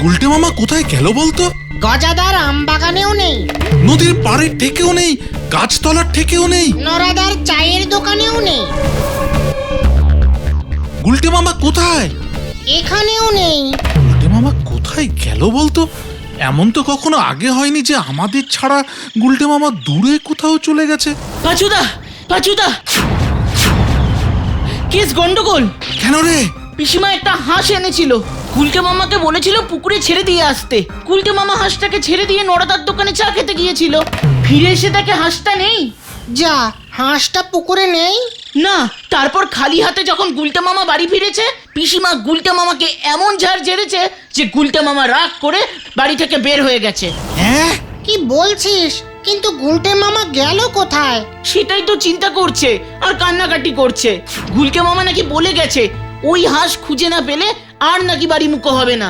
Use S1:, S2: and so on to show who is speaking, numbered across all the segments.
S1: গুলটে মামা কোথায় গেল বলতো?
S2: গজাদার আম বাগানেও নেই,
S1: নদীর পাড়ের ঠেকেও নেই, গাছতলার ঠেকেও নেই,
S2: নরাদার চায়ের দোকানেও নেই,
S1: গুলটে মামা কোথায়?
S2: এখানেও নেই।
S1: গুলটে মামা কোথায় গেল বলতো? এমন তো কখনো আগে হয়নি যে আমাদের ছাড়া গুলটে মামা দূরে কোথাও চলে গেছে।
S3: পাচুদা, পাচুদা, কেস গন্ডগোল।
S1: কেন রে?
S3: পিসিমা একটা হাঁস এনেছিল, গুলটে মামাকে বলেছিল পুকুরে ছেড়ে দিয়ে আসতে। গুলটে মামা হাঁসটাকে ছেড়ে দিয়ে নড়াদার দোকানে চা খেতে গিয়েছিল, ফিরে এসে দেখে হাঁসটা নেই।
S2: যা, হাঁসটা পুকুরে নেই?
S3: না, তারপর খালি হাতে যখন গুলটে মামা বাড়ি ফিরেছে, পিসিমা গুলটে মামাকে এমন ঝাড় ঝেড়েছে যে গুলটে মামা রাগ করে বাড়ি থেকে বের হয়ে গেছে।
S1: হ্যাঁ,
S2: কি বলছিস? কিন্তু গুলটে মামা গেল কোথায়?
S3: সেটাই তো চিন্তা করছে আর কান্নাকাটি করছে। গুলটে মামা নাকি বলে গেছে ওই হাঁস খুঁজে না পেলে আর নাকি বাড়ি মুখো হবে না।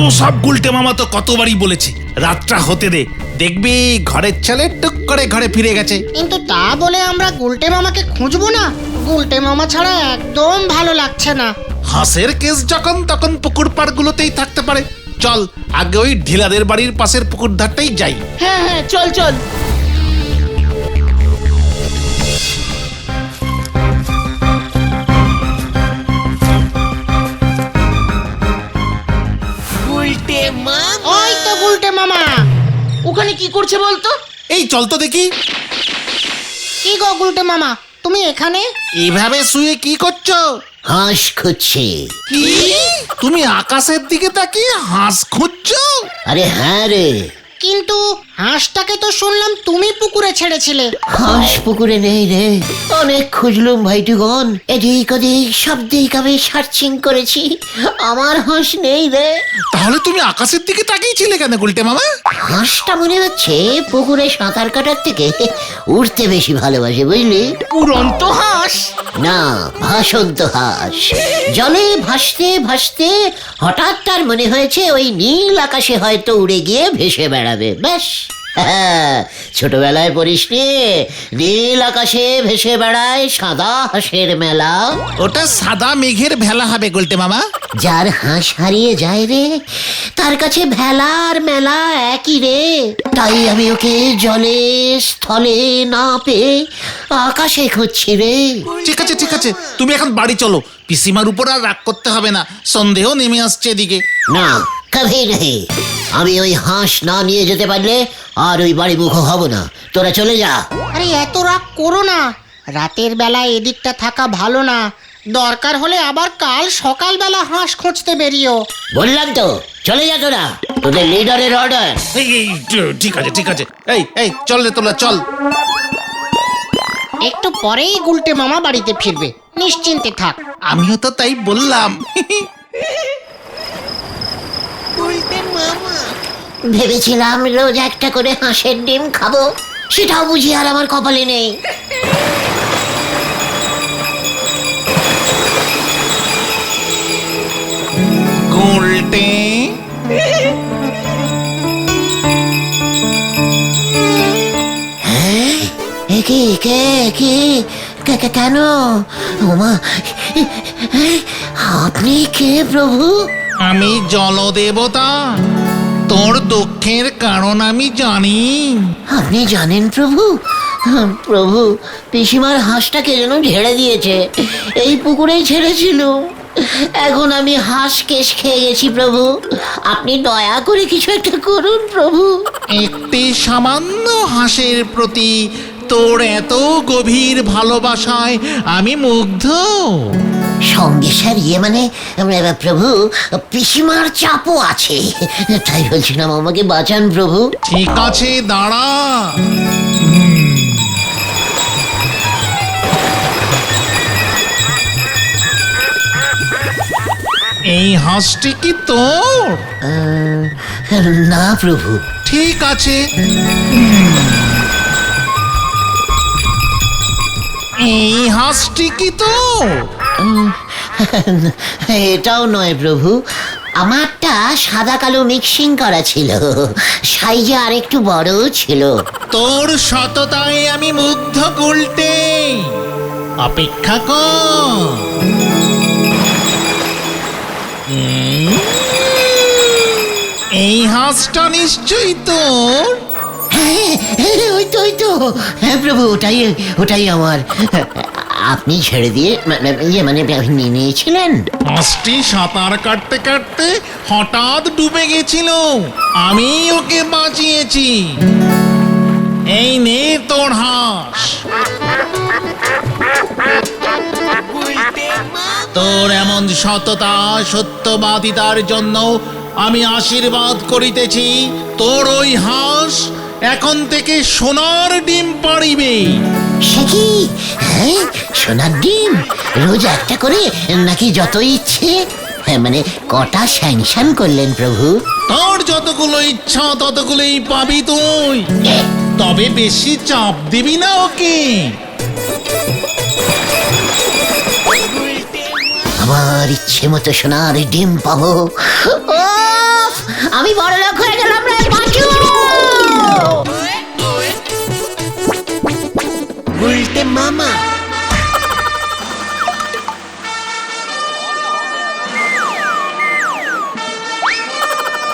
S1: ও সব গুলটে মামা তো কতবারই বলেছে, রাতটা হতে দে, দেখবি ঘরের ছেলে টুক করে ঘরে ফিরে গেছে।
S2: কিন্তু তা বলে আমরা গুলটে মামাকে খুঁজবো না? গুলটে মামা ছাড়া একদম ভালো লাগছে না।
S1: হাঁসের কেস যখন তখন পুকুর পাড়গুলোতেই থাকতে পারে। চল আগে ওই ঢিলাদের বাড়ির পাশের পুকুর ধারটাই যাই।
S3: হ্যাঁ হ্যাঁ, চল চল।
S2: ওই তো গুলটে মামা।
S3: ওখানে কি করছে বলতো?
S1: এই চল তো দেখি।
S2: কি গো গুলটে মামা, তুমি এখানে?
S1: এইভাবে শুয়ে কি করছো?
S4: হাঁস খুঁজছে।
S1: কি? তুমি আকাশের দিকে তাকিয়ে হাঁস খুঁজছো?
S4: আরে হ্যাঁ রে,
S2: কিন্তু হাঁসটাকে তো শুনলাম তুমি পুকুরে ছেড়েছিলে।
S4: হাঁস পুকুরে নেই রে। অনেক খুঁজলুম ভাইটুগণ, এদিক ওদিক সব দিক আমি সার্চিং করেছি, আমার হাঁস নেই রে।
S1: তাহলে তুমি আকাশের দিকে তাকিয়েছিলে কেন গুলটে মামা?
S4: হাঁসটা মনে হচ্ছে পুকুরে সাঁতার কাটার থেকে উঠতে বেশি ভালোবাসে, বুঝলি?
S3: উড়ন্ত হাঁস?
S4: না, ভাসন্ত হাঁস। জলে ভাসতে ভাসতে হঠাৎ তার মনে হয়েছে ওই নীল আকাশে হয়তো উড়ে গিয়ে ভেসে বেড়াবে। ব্যাস, হ্যাঁ, ছোটবেলায় পড়িসনি নীল আকাশে ভেসে বেড়ায় সাদা হাঁসের মেলা?
S1: ওটা সাদা মেঘের ভেলা হবে গুলটে মামা।
S4: যার হাঁস হারিয়ে যায় রে, তার কাছে ভেলা আর মেলা একই রে। তাই আমি ওকে জলে স্থলে না পেয়ে আকাশে খুঁজছি রে।
S1: ঠিক আছে ঠিক আছে, তুমি এখন বাড়ি চলো, পিসিমার উপর আর রাগ করতে হবে না, সন্দেহ নেমে আসছে এদিকে।
S4: না, কভি নেই। আমি ওই হাঁস না নিয়ে যেতে পারলে আর ওই বাড়ি মুখ হব না। তোরা চলে যা।
S2: আরে এত রাগ করো না, রাতের বেলা এদিকটা থাকা ভালো না। দরকার হলে আবার কাল সকালবেলা হাঁস খুঁজতে বেরিও।
S4: বললাম তো, চলে যা তোরা, তোদের লিডারের অর্ডার।
S1: ঠিক আছে ঠিক আছে, এই এই চল রে তোলা চল।
S2: একটু পরেই গুলটে মামা বাড়িতে ফিরবে, নিশ্চিন্তে থাক।
S1: আমিও তো তাই বললাম।
S4: ভেবেছিলাম রোজ একটা করে হাঁসের ডিম খাবো, সেটাও বুঝি আর আমার কপালে নেই।
S1: গুলটে
S4: কি কে কি কেন? ওমা, আপনি কে প্রভু?
S1: আমি জলদেবতা, তোর দুঃখের কারণ আমি জানি।
S4: আপনি জানেন প্রভু? প্রভু, পিসিমার হাঁসটাকে যেন ঝেড়ে দিয়েছে, এই পুকুরেই ছেড়েছিল। এখন আমি হাঁস কেশ খেয়ে গেছি প্রভু, আপনি দয়া করে কিছু একটা করুন প্রভু।
S1: একটি সামান্য হাঁসের প্রতি তোর এত গভীর ভালোবাসায় আমি মুগ্ধ।
S4: সঙ্গে স্যার মানে প্রভু, পিসিমার চাপও আছে, তাই বলছিলাম আমাকে বাঁচান প্রভু।
S1: ঠিক আছে দাঁড়া। এই হাঁসটি কি তোর?
S4: না প্রভু।
S1: ঠিক আছে, এই হাঁসটি কি তোর?
S4: এটাও নয় প্রভু, আমারটা সাদা কালো মিক্সিং করা ছিল, সাইজে আর একটু বড় ছিল।
S1: তোর সততায় আমি মুগ্ধ গুলটে, অপেক্ষা কর। এই হাঁসটা নিশ্চয়ই তোর।
S4: হ্যাঁ, ওই তো হ্যাঁ প্রভু, ওটাই আমার। আপনি ছেড়ে দিয়ে নিয়েছিলেন?
S1: হাঁসটি সাঁতার কাটতে কাটতে হঠাৎ ডুবে গেছিল, আমি ওকে বাঁচিয়েছি। এই নে তোর হাঁস। তোর এমন সততা সত্যবাদিতার জন্য আমি আশীর্বাদ করিতেছি, তোর ওই হাঁস এখন থেকে সোনার ডিম পাড়িবে।
S4: সে কি? হ্যাঁ, সোনার ডিম রোজ একটা করে নাকি যত ইচ্ছে? হ্যাঁ, কটা স্যাংশন করলেন প্রভু?
S1: তোর যতগুলো ইচ্ছা ততগুলোই পাবি তুই, তবে বেশি চাপ দিবি না ওকে।
S4: আমার ইচ্ছে মতো সোনার ডিম পাবো। উফ, আমি বড় লোক হয়ে গেলাম রে বাঁচু। উল্টে মামা।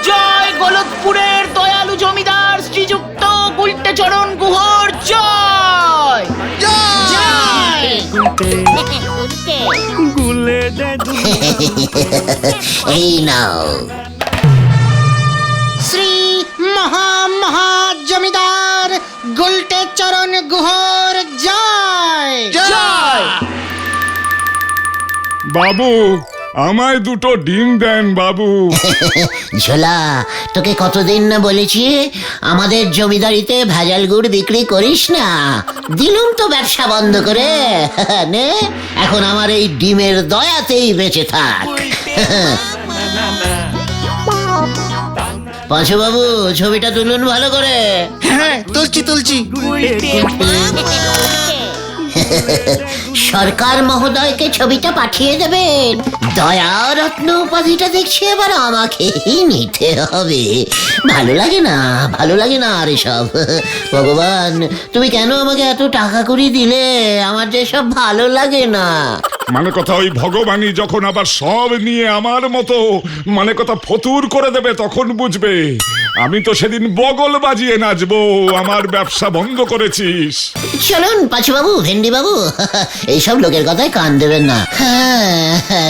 S3: জয় গলতপুরের দয়ালু জমিদার শ্রীযুক্ত গুলটে চরণ গুহর জয়। জয়।
S4: এই নাও।
S2: শ্রী মহা জমিদার গুলটে চরণ গুহর জয়।
S3: জয়।
S5: বাবু, আমায় দুটো ডিম দেন বাবু।
S4: ঝোলা, তোকে কতদিন না বলেছি আমাদের জমিদারিতে ভেজাল গুড় বিক্রি করিস না। দিলুম তো ব্যবসা বন্ধ করে। নে, এখন আমার এই ডিমের দয়াতেই বেঁচে থাক। পাঁচু বাবু, ছবিটা তুলুন ভালো করে।
S1: হ্যাঁ, তুলছি।
S4: সরকার মহোদয়কে ছবিটা পাঠিয়ে দেবেন। দয়া রত্ন উপাধিটা দেখছি এবার আমাকেই নিতে হবে। ভালো লাগে না আর এসব। ভগবান, তুমি কেন আমাকে এত টাকা করি দিলে? আমার যে সব ভালো লাগে না।
S5: কথা ওই ভগবানই যখন আবার সব নিয়ে আমার মতো কথা ফতুর করে দেবে তখন বুঝবে। আমি তো সেদিন বগল বাজিয়ে নাচবো, আমার ব্যবসা বন্ধ করেছিস।
S4: চলুন পাঁচু বাবু, ভেন্ডি বাবু, এইসব লোকের কথায় কান দেবেন না। হ্যাঁ,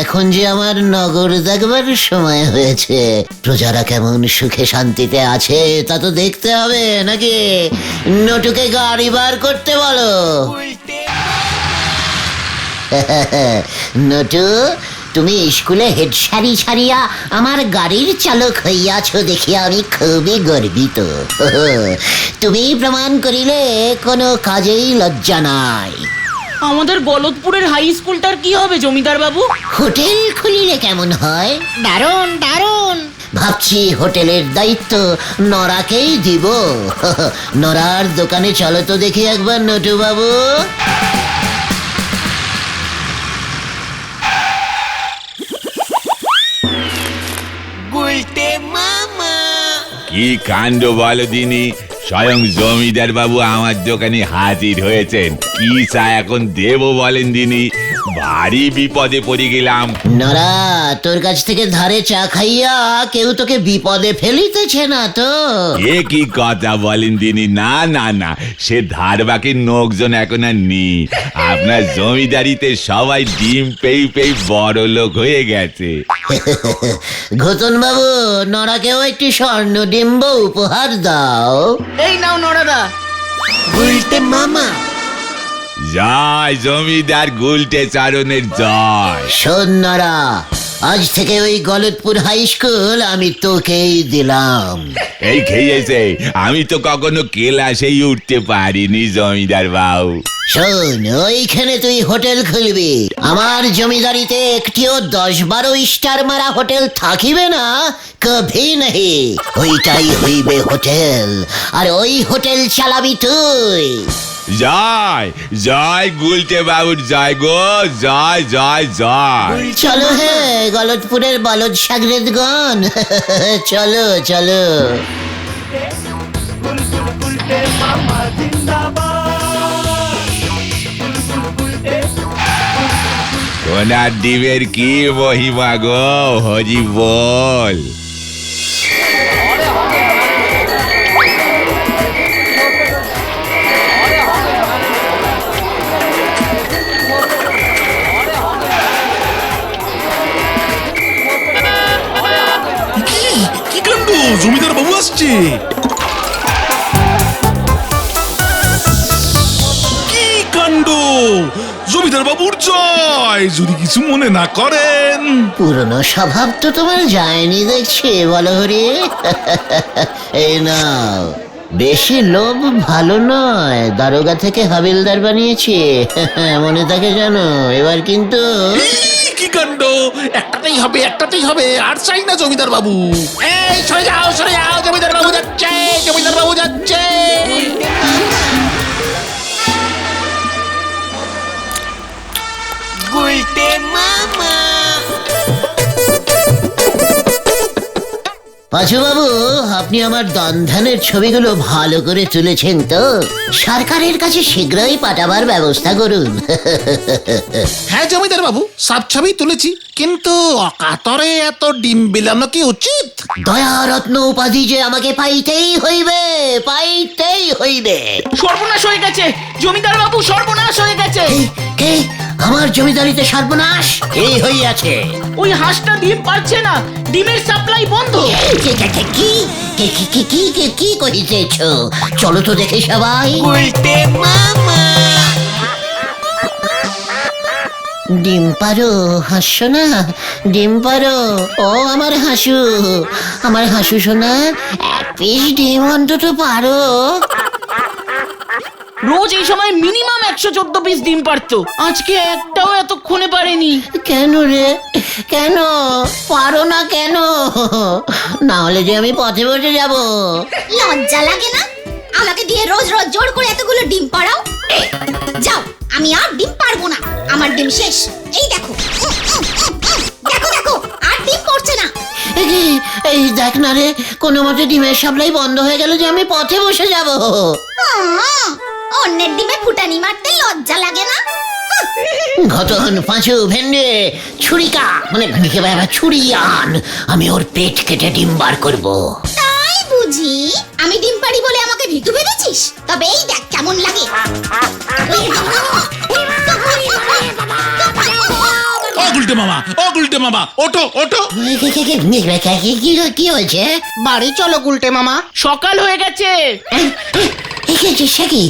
S4: এখন যে আমার নগর দেখবার সময় হয়েছে। প্রজারা কেমন সুখে শান্তিতে আছে তা তো দেখতে হবে নাকি? নটুকে গাড়ি বার করতে বলো। নটু, তুমি স্কুলে হেড সারিয়া আমার গাড়ির চালক হইয়াছ দেখিয়া আমি খুবই গর্বিত। তুমি প্রমাণ করিলে কোনো কাজেই লজ্জা নাই।
S3: আমাদের গলতপুরের হাই স্কুলটার কি হবে জমিদার বাবু?
S4: হোটেল খুলিলে কেমন হয়?
S2: দারুণ।
S4: ভাবছি হোটেলের দায়িত্ব নরাকেই দিব। নরার দোকানে চলো তো দেখি একবার নটু বাবু।
S6: কি কাণ্ড বলো দিনি, স্বয়ং জমিদার বাবু আমার দোকানে হাজির হয়েছেন। কি চা এখন দেব বলেন দিনি, ভারী বিপদে পড়ে গেলাম।
S4: নরা, তোর কাছ থেকে ধারে চা খাইয়া কেউ তোকে বিপদে ফেলিতেছে না তো?
S6: এ কি কথা বলেন দিনি, না, সে ধার বাকির লোকজন এখন আর নেই। আপনার জমিদারিতে সবাই ডিম পেয়ে বড় লোক হয়ে গেছে।
S4: ঘোতন বাবু, নরাকেও একটি স্বর্ণ ডিম্ব উপহার দাও।
S3: এই নাও নরাদা।
S4: উল্টে মামা।
S6: জয় জমিদার গুলটে চারণের জয়।
S4: শোন নরা, আজ থেকে ওই গলতপুর হাই স্কুল আমি তোকেই দিলাম।
S6: এই খেয়েছে, আমি তো কখনো ক্লাসেই উঠতে পারিনি জমিদার বাবু।
S4: শোন, ওইখানে তুই হোটেল খুলবি। আমার জমিদারিতে একটিও 10-12 স্টার মারা হোটেল থাকিবে না, কভি নাহি। ওইটাই হইবে হোটেল, আর ওই হোটেল চালাবি তুই।
S6: জয় গুলটে বাবুর জয় গো, জয়।
S4: চলো হে গলতপুরের বলদ সাগরেদগণ, চলো।
S6: ওনার ডিমের কি মহিমা গো, হরি বল।
S1: জমিদার বাবু আসছে। কি কাণ্ড! জমিদার বাবুর জয়! যদি কিছু মনে না করেন।
S4: পুরনো স্বভাব তো তোমার যায়নি দেখছি, বলো হরি। এই নাও, বেশি লোভ ভালো নয়, দারোগা থেকে হাবিলদার বানিয়েছি। মনে থাকে জানো, এবার কিন্তু
S1: এই, কি কাণ্ড! একটাতেই হবে, আর চাই না জমিদার বাবু। এই সরে যাও, জমিদার বাবু যাচ্ছে।
S4: পাঁচু বাবু, আপনি আমার দনধানের ছবিগুলো ভালো করে তুলেছেন তো? সরকারের কাছে শীঘ্রই পাঠাবার ব্যবস্থা করুন।
S1: হ্যাঁ জমিদার বাবু, সব ছবি তুলেছি, কিন্তু অকাতরে এত ডিম বিলানো কি উচিত?
S4: দয়ারত্ন উপাধি যে আমাকে পাইতেই হইবে।
S3: সর্বনাশ হয়ে গেছে জমিদার বাবু, সর্বনাশ হয়ে গেছে।
S4: কে? আমার জমিদারিতে সর্বনাশ এই হইয়াছে।
S3: ওই হাঁসটা ডিম পারছে না, ডিমের সাপ্লাই বন্ধ।
S4: কি কহিতেছ? চলো তো দেখে সবাই। ডিম পারো, হাসছো না? ডিম পারো, ও আমার হাসু সোনা, এক পিস ডিম অন্তত পারো।
S3: রোজ এই সময় মিনিমাম 114 পিস ডিম পারতো, আজকে একটাও এতক্ষণে পারেনি।
S4: কেন রে, কেন পারো না কেন? না হলে যে আমি পথে বসে যাব।
S7: লজ্জা লাগে না আমাকে দিয়ে রোজ রোজ জোর করে এতগুলো ডিম পাড়াও? যাও, আমি আর ডিম পারবো না, আমার ডিম শেষ। এই দেখো, দেখো আর ডিম পড়ছে না।
S4: এই দেখ না রে, কোনো মতে ডিমের সাপ্লাই বন্ধ হয়ে গেল যে আমি পথে বসে যাব।
S7: অন্যের ডিমে ফুটানি মারতে লজ্জা লাগে না?
S4: ঘটন, পাঁচু, ভেন্ডে, ছুরিকা মানে ছুরি আন, আমি ওর পেট কেটে ডিম বার করবো।
S7: তাই বুঝি? আমি ডিম পারি বলে আমাকে ভীতু ভেবেছিস? তবে এই দেখ কেমন লাগে।
S1: ও গুলটে মামা, ওঠো।
S4: কি হয়েছে?
S2: বাড়ি চলো গুলটে মামা।
S3: সকাল হয়ে গেছে।
S4: সে কি?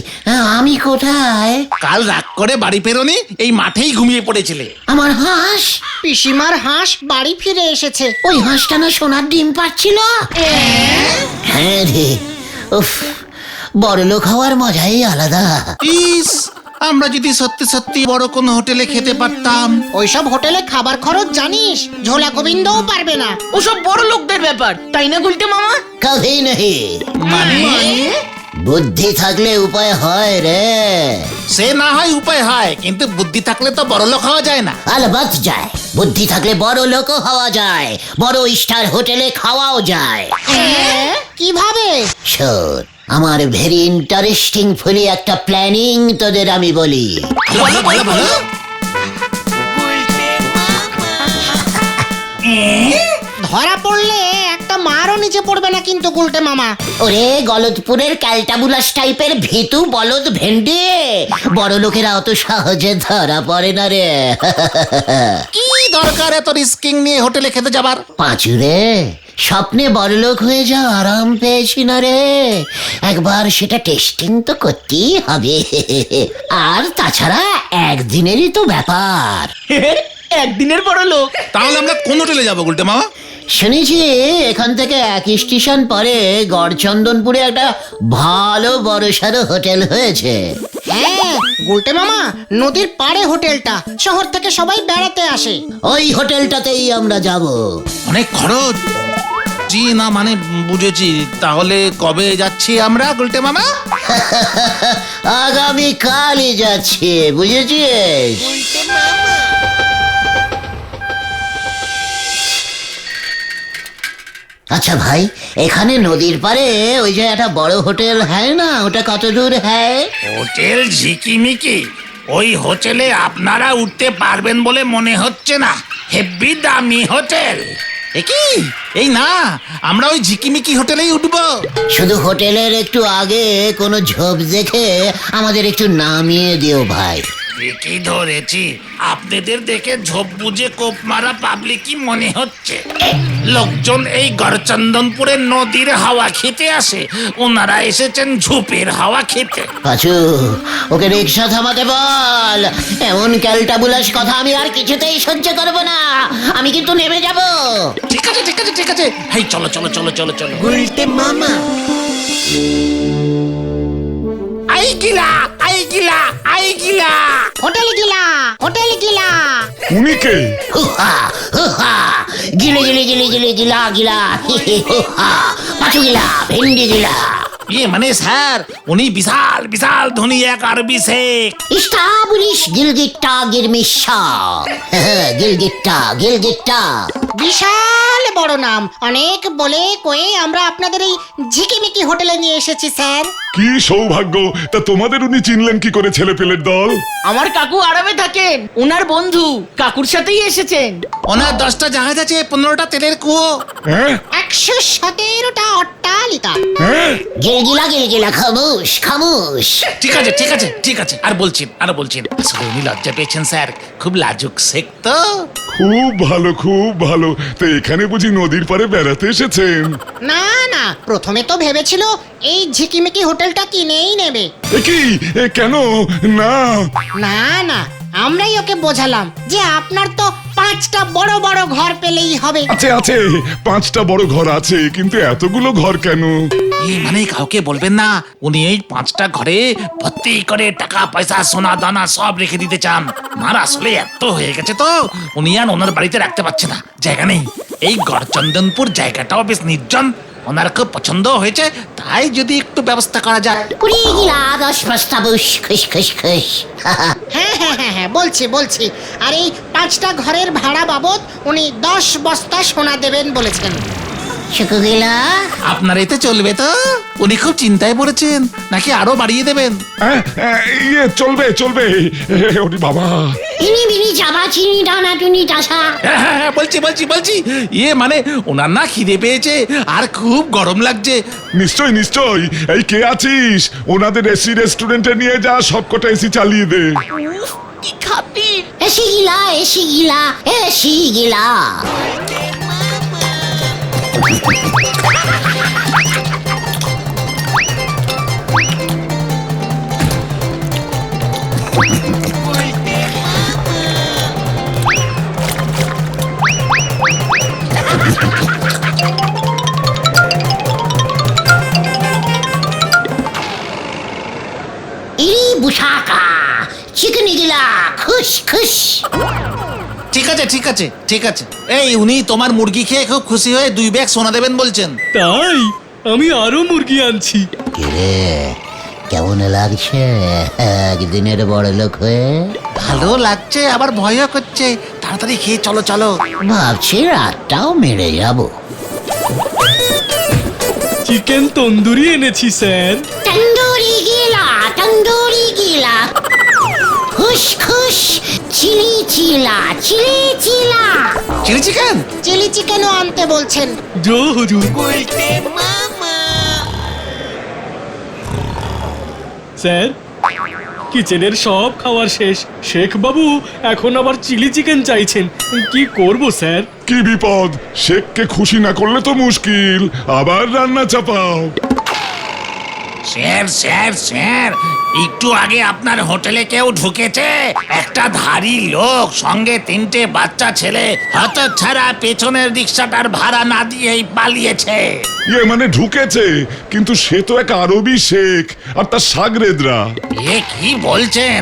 S4: আমি কোথায়?
S1: কাল রাত করে বাড়ি ফেরোনি, এই মাঠেই ঘুমিয়ে পড়েছিলে।
S4: আমার হাঁস,
S2: পিসিমার হাঁস বাড়ি ফিরে এসেছে।
S4: ওই হাঁসটা না সোনার ডিম পাচ্ছিল। হ্যাঁ রে, উফ, বড়লোক হওয়ার মজাই আলাদা।
S1: ইস, আমরা যদি সত্যি সত্যি বড় কোনো হোটেলে খেতে পারতাম।
S2: ওইসব হোটেলে খাবার খরচ জানিস, ঝোলা গোবিন্দও পারবে না।
S3: ওসব বড় লোকদের ব্যাপার, তাই না গুলটে মামা?
S4: কভি নহি।
S1: মানে
S4: বুদ্ধি থাকলে উপায় হয় রে।
S1: সে না হয় উপায় হয়, কিন্তু বুদ্ধি থাকলে তো বড় লোক হওয়া যায় না।
S4: আলবাত যায়, বুদ্ধি থাকলে বড় লোকও হওয়া যায়, বড় স্টার হোটেলে খাওয়াও যায়।
S2: কিভাবে?
S4: শোন, আমার ভেরি ইন্টারেস্টিং ফুলি একটা প্ল্যানিং তোদের আমি বলি।
S1: বলো।
S2: ধরা পড়লে একটা মারও নিচে পড়বে না কিন্তু গুলটে মামা।
S4: ওরে গলদপুরের ক্যালটাবুলাস টাইপের ভীতু বলদ ভেন্ডি, বড় লোকেরা অত সহজে ধরা পড়ে না রে।
S1: কি দরকার এত রিস্কিং নিয়ে হোটেলে খেতে যাবার?
S4: পাঁচুরে, স্বপ্নে বড়লোক হয়ে যাও আরাম পেয়েছি না রে, একবার সেটা টেস্টিং তো করতেই হবে। আর তাছাড়া একদিনেরই তো ব্যাপার।
S3: একদিনের বড় লোক।
S1: তাহলে আমরা কোন হোটেলে যাবো গুলটে মামা?
S4: শুনেছি এখান থেকে এক স্টেশন পরে গড়চন্দনপুরে একটা ভালো বড়সড় হোটেল হয়েছে।
S2: হ্যাঁ গুলটে মামা, নদীর পাড়ে হোটেলটা, শহর থেকে সবাই বেড়াতে আসে।
S4: ওই হোটেলটাতেই আমরা যাব।
S1: অনেক খরচ। জি না, মানে বুঝেছি। তাহলে কবে যাচ্ছি আমরা গুলটে মামা?
S4: আগামী কালই যাচ্ছি, বুঝেছিস? আচ্ছা ভাই, এখানে নদীর পাড়ে ওই যে একটা বড় হোটেল হ্যাঁ না, ওটা কত দূর হ্যাঁ?
S1: হোটেল ঝিকিমিকি? ওই হোটেলে আপনারা উঠতে পারবেন বলে মনে হচ্ছে না, হেভি দামি হোটেল। কি এই না, আমরা ওই ঝিকিমিকি হোটেলেই উঠবো।
S4: শুধু হোটেলের একটু আগে কোনো ঝোপ দেখে আমাদের একটু নামিয়ে দিও ভাই।
S1: ঠিকই ধরেছি, আপনাদের দেখে ঝোপ বুঝে কোপ মারা পাবলিকই মনে হচ্ছে। লোকজন এই গড়চন্দনপুরের নদীর হাওয়া খেতে আসে, ওনারা এসেছেন ঝোপের হাওয়া খেতে।
S4: পাঁচু, ওকে রিক্সা থামাতে বল। এমন ক্যালটাবুলাস কথা আমি আর কিছুতেই সহ্য করব না। আমি কিন্তু নেমে যাব।
S1: ঠিক আছে ঠিক আছে ঠিক আছে, হেই চলো চলো চলো চলো চলো। আই গিলা আই গিলা আই গিলা।
S2: হোটেল গিলা, হোটেল গিলা।
S5: উনি কে?
S4: হুহা হুহা, গিলে গিলে গিলে গিলে গিলা গিলা, হি হি হুহা। পাঁচু গিলা, ভেন্ডি গিলা।
S1: ইয়ে মানে স্যার, উনি বিশাল বিশাল ধনী এক আরবি শেখ।
S4: ইস্টাবলিশ গিলগিট্টা গিরমিশা। গিলগিট্টা।
S2: বিশাল বড় নাম, অনেক বলে কয়ে আমরা আপনাদের এই ঝিকিমিকি হোটেলে নিয়ে এসেছি স্যার।
S5: কি সৌভাগ্য! তা তোমাদের উনি চিনলেন কি করে, ছেলে পেলের দল?
S3: আমার কাকু আরবে থাকেন, ওনার বন্ধু কাকুর সাথেই এসেছেন।
S1: ওনার 10টা জাহাজ আছে, 15টা তেলের কুয়ো।
S5: হ্যাঁ
S2: 117টা অট্টালিকা।
S5: হ্যাঁ,
S4: গিলগিলা খামোশ খামোশ।
S1: ঠিক আছে ঠিক আছে ঠিক আছে, আর বলছেন। আসলে উনি লজ্জা পেয়েছেন স্যার, খুব লাজুক শেখ তো।
S5: খুব ভালো খুব ভালো। তো এখানে বুঝি নদীর পাড়ে বেড়াতে এসেছেন?
S2: না না, প্রথমে তো ভেবেছিল এই ঝিকিমিকি হোটেলটা কিনেই নেবে।
S5: এ কি, এ কেন? না,
S2: না না, আমরাই ওকে বোঝালাম যে আপনার তো 5টা বড় বড় ঘর পেলেই হবে।
S5: আছে 5টা বড় ঘর আছে, কিন্তু এতগুলো ঘর কেন?
S1: এই মানে কাউকে বলবেন না, উনি এই 5টা ঘরে ভর্তি করে টাকা পয়সা সোনা দানা সব রেখে দিতে চান। মার আসলে এত হয়ে গেছে তো উনি আর ওনার বাড়িতে রাখতে পারছে না, জায়গা নেই। এই গড়চন্দনপুর জায়গাটাও বেশ নির্জন, ওনার খুব পছন্দ হয়েছে, তাই যদি একটু ব্যবস্থা করা যায়।
S4: উড়িয়ে গিলা 10 বস্তা বুস, খুশ খুশ খুশ।
S2: হ্যাঁ, বলছি। আর এই 5টা ঘরের ভাড়া বাবদ উনি 10 বস্তা সোনা দেবেন বলেছেন।
S4: শুকু গিলা।
S1: আপনার এতে চলবে তো? উনি খুব চিন্তায় পড়েছেন, নাকি আরো বাড়িয়ে দেবেন?
S5: ইয়ে চলবে। ওরে বাবা,
S4: ইনি বিনি চাবা চিনি ডানা টুনি টাসা।
S1: হ্যাঁ, বলছি। ইয়ে মানে ওনার না খিদে পেয়েছে আর খুব গরম লাগছে।
S5: নিশ্চয়। এই কে আছিস? ওনাদের এসি রেস্টুরেন্টে নিয়ে যা, সবকটা এসি চালিয়ে দে।
S3: কি খাতির!
S4: এসি গিলা। ইরি বুসাকা চিকেন গিলা, খুশ খুশ।
S1: ঠিক আছে। এই উনি তোমার মুরগি খেয়ে খুব খুশি হয়ে 2 ব্যাগ সোনা দেবেন বলছেন।
S8: তাই আমি আরো মুরগি আনছি।
S4: কিরে, কেমন লাগছে একদিনের বড় লোক হয়ে?
S1: ভালো লাগছে, আবার ভয়ও করছে। তাড়াতাড়ি খেয়ে চলো।
S4: ভাবছি রাতটাও মেরে যাব।
S8: চিকেন তন্দুরি এনেছি স্যার।
S4: তন্দুরি গিলা খুশ খুশ। চিলি চিলা।
S1: Chilli chicken.
S2: চিলি চিকেনও আনতে বলছেন।
S8: জো হুজুর। স্যার, কিচেনের সব খাবার শেষ। শেখ বাবু এখন আবার চিলি চিকেন চাইছেন। কি করব স্যার?
S5: কি বিপদ! শেখকে খুশি না করলে তো মুশকিল, আবার রান্না চাপাও।
S1: স্যার, একটু আগে আপনার হোটেলে কেউ ঢুকেছে, একটা ধারী লোক, সঙ্গে 3টে বাচ্চা ছেলে, হতচ্ছাড়া পেছনের রিক্সাটার ভাড়া না দিয়েই পালিয়েছে।
S5: ইয়ে মানে ঢুকেছে, কিন্তু সে তো এক আরবি শেখ আর তার সাগরেদরা।
S1: এ কি বলছেন?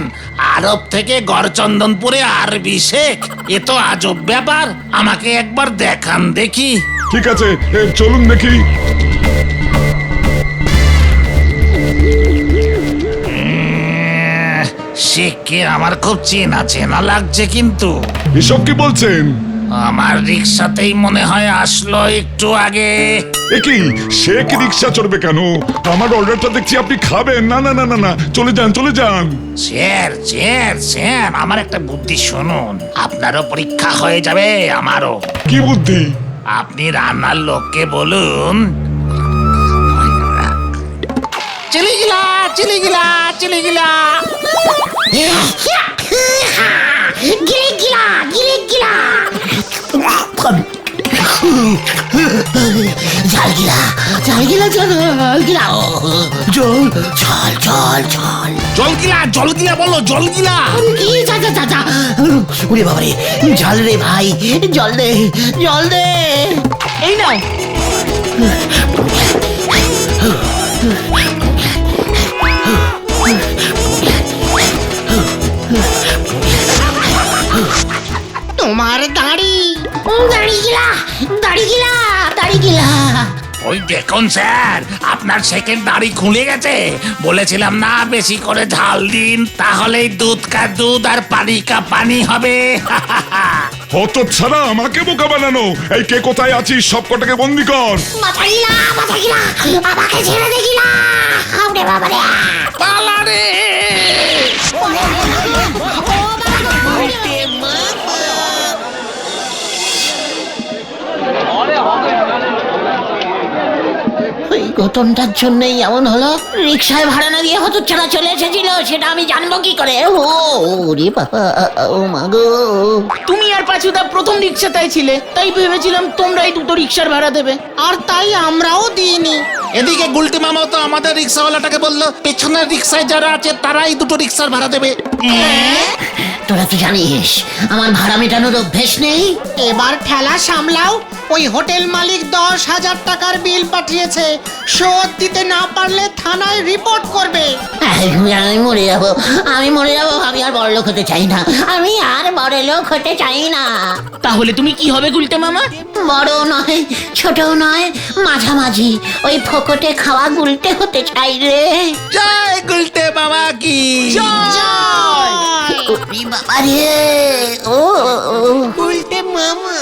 S1: আরব থেকে গড়চন্দনপুরে আরবি শেখ? এ তো আজব ব্যাপার, আমাকে একবার দেখান দেখি।
S5: ঠিক আছে, চলুন দেখি।
S1: শেখকে আমার খুব চেনা লাগছে, কিন্তু
S5: এসব কি বলছেন?
S1: আমার রিক্সাতেই মনে হয় আসলো একটু আগে।
S5: এ কি, শেখ রিক্সা চড়বে কেন? আমার অর্ডারটা দেখছি আপনি খাবেন। না, চলে যান।
S1: স্যার, আমার একটা বুদ্ধি শুনুন, আপনারও পরীক্ষা হয়ে যাবে, আমারও।
S5: কি বুদ্ধি?
S1: আপনি রান্নার লোককে বলুন চিলিগিলা চিলিগিলা চিলিগিলা।
S4: গিলে গিলা গিলে গিলা ঝাল গিলা ঝাল গিলা ঝাল গিলা জল ঝাল ঝাল ঝাল
S1: জলগিলা জলগিলা বলো জলগিলা।
S4: কি যা যা যা যা ওরে বাবারে জল রে ভাই জল দে জল দে।
S3: এই নাও।
S2: তোমার দাড়ি
S4: দাড়ি গিলা দাড়ি গিলা দাড়ি গিলা।
S1: ওই দেখুন স্যার, আপনার সেকেন্ড দাড়ি খুলে গেছে। বলেছিলাম না বেশি করে ঝাল দিন, তাহলেই দুধ কা দুধ আর পানি কা পানি হবে।
S5: হত ছাড়া আমাকে বোকা বানানো। এই কে কোথায় আছিস সব কটাকে বন্দি কর।
S4: মাথা গিলা আমাকে ছেড়ে দে গিলা। ওরে বাবারে
S1: পালা রে।
S4: ওই গতনটার জন্যই এমন হলো। রিক্সায় ভাড়া না দিয়ে হতচ্ছাড়া চলে এসেছিল, সেটা আমি জানবো কি করে? ওরে বাবা ও মাগো।
S3: তুমি আর পাঁচুদা প্রথম রিক্সাটাই ছিলে, তাই ভেবেছিলাম তোমরাই দুটো রিক্সার ভাড়া দেবে।
S2: আর তাই আমরাও দিইনি।
S1: এদিকে গুলটি মামাও তো আমাদের রিক্সাওয়ালাটাকে বললো পেছনের রিক্সায় যারা আছে তারাই দুটো রিক্সার ভাড়া দেবে।
S4: তোরা তো জানিস আমার ভাড়া মেটানোর অভ্যেস নেই।
S2: এবার ঠেলা সামলাও। ওই হোটেল মালিক 10,000 টাকার বিল পাঠিয়েছে, শোধ দিতে না পারলে থানায় রিপোর্ট করবে।
S4: আমি মরে যাবো আমি মরে যাবো। আমি আর বড়লোক হতে চাই না, আমি আর বড়লোক হতে চাই না।
S3: তাহলে তুমি কি হবে গুলটে মামা?
S4: বড় নয় ছোটও নয়, মাঝামাঝি ওই ফোকটে খাওয়া গুলটে হতে চাই রে।
S1: জয় গুলটে মামা কি
S2: জয়।
S4: ওরে বাবা রে ও
S2: উল্টে মামা।